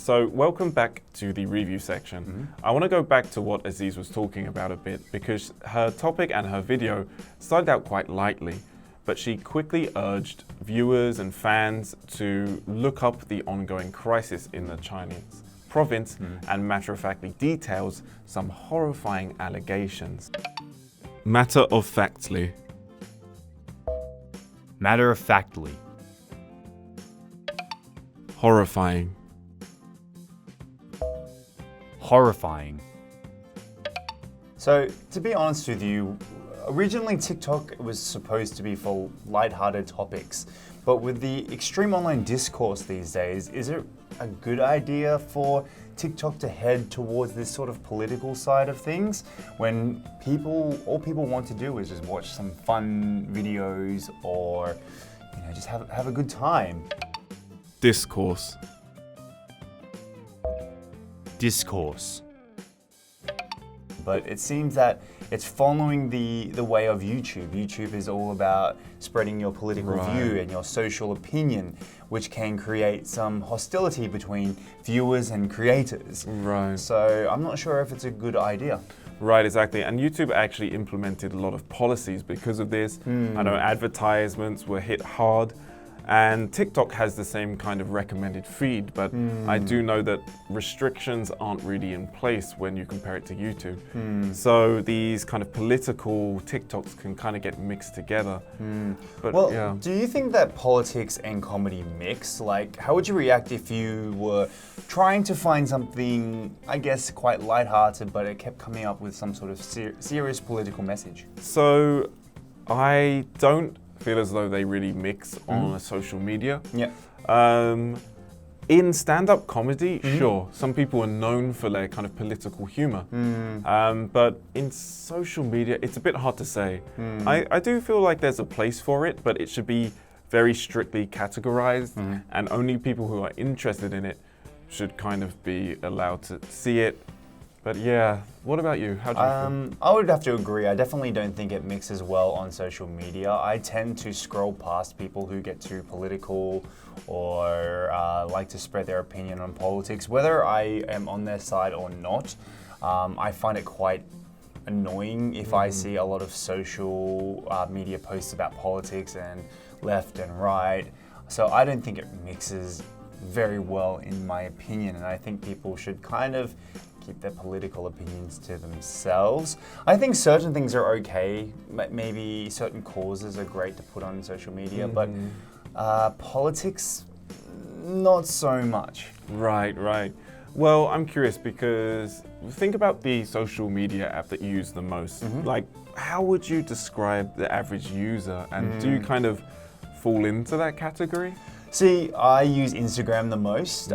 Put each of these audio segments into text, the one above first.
So welcome back to the review section. I want to go back to what Aziz was talking about a bit because her topic and her video started out quite lightly, but she quickly urged viewers and fans to look up the ongoing crisis in the Chinese province and matter-of-factly details some horrifying allegations. Matter-of-factly. Matter-of-factly. Horrifying. Horrifying. So, to be honest with you, originally TikTok was supposed to be for lighthearted topics, but with the extreme online discourse these days, is it a good idea for TikTok to head towards this sort of political side of things when all people want to do is just watch some fun videos or just have a good time? Discourse. Discourse. But it seems that it's following the way of YouTube. YouTube is all about spreading your political view and your social opinion, which can create some hostility between viewers and creators. Right. So I'm not sure if it's a good idea. Right, exactly. And YouTube actually implemented a lot of policies because of this. I know advertisements were hit hard. And TikTok has the same kind of recommended feed, but I do know that restrictions aren't really in place when you compare it to YouTube. So these kind of political TikToks can kind of get mixed together. But, well, do you think that politics and comedy mix? Like, how would you react if you were trying to find something, I guess, quite lighthearted, but it kept coming up with some sort of serious political message? So I don't feel as though they really mix on social media. Yeah. In stand-up comedy, sure, some people are known for their kind of political humor. But in social media, it's a bit hard to say. I do feel like there's a place for it, but it should be very strictly categorized, and only people who are interested in it should kind of be allowed to see it. But yeah, what about you? How do you feel? I would have to agree. I definitely don't think it mixes well on social media. I tend to scroll past people who get too political or like to spread their opinion on politics. Whether I am on their side or not, I find it quite annoying if I see a lot of social media posts about politics and left and right. So I don't think it mixes very well in my opinion, and I think people should kind of keep their political opinions to themselves. I think certain things are okay. Maybe certain causes are great to put on social media, but politics, not so much. Right. Well, I'm curious because think about the social media app that you use the most. Like, how would you describe the average user, and do you kind of fall into that category? See, I use Instagram the most.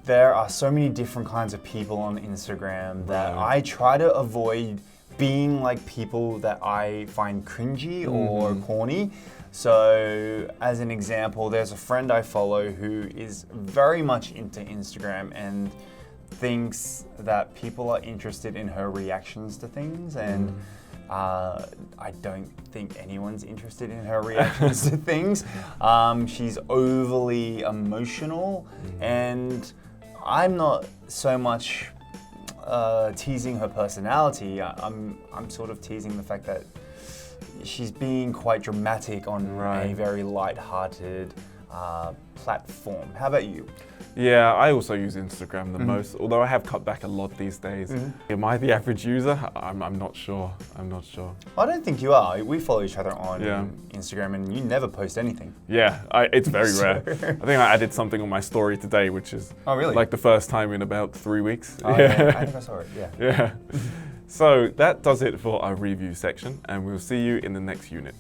There are so many different kinds of people on Instagram that I try to avoid being like people that I find cringy or corny. So, as an example, there's a friend I follow who is very much into Instagram and thinks that people are interested in her reactions to things, and I don't think anyone's interested in her reactions to things. She's overly emotional, and I'm not so much teasing her personality. I'm sort of teasing the fact that she's being quite dramatic on a very light-hearted platform. How about you? Yeah, I also use Instagram the most, although I have cut back a lot these days. Am I the average user? I'm not sure. I don't think you are. We follow each other on Instagram, and you never post anything. Yeah, it's very rare. I think I added something on my story today, which is like the first time in about 3 weeks. Oh, yeah. I think I saw it, Yeah. So that does it for our review section, and we'll see you in the next unit.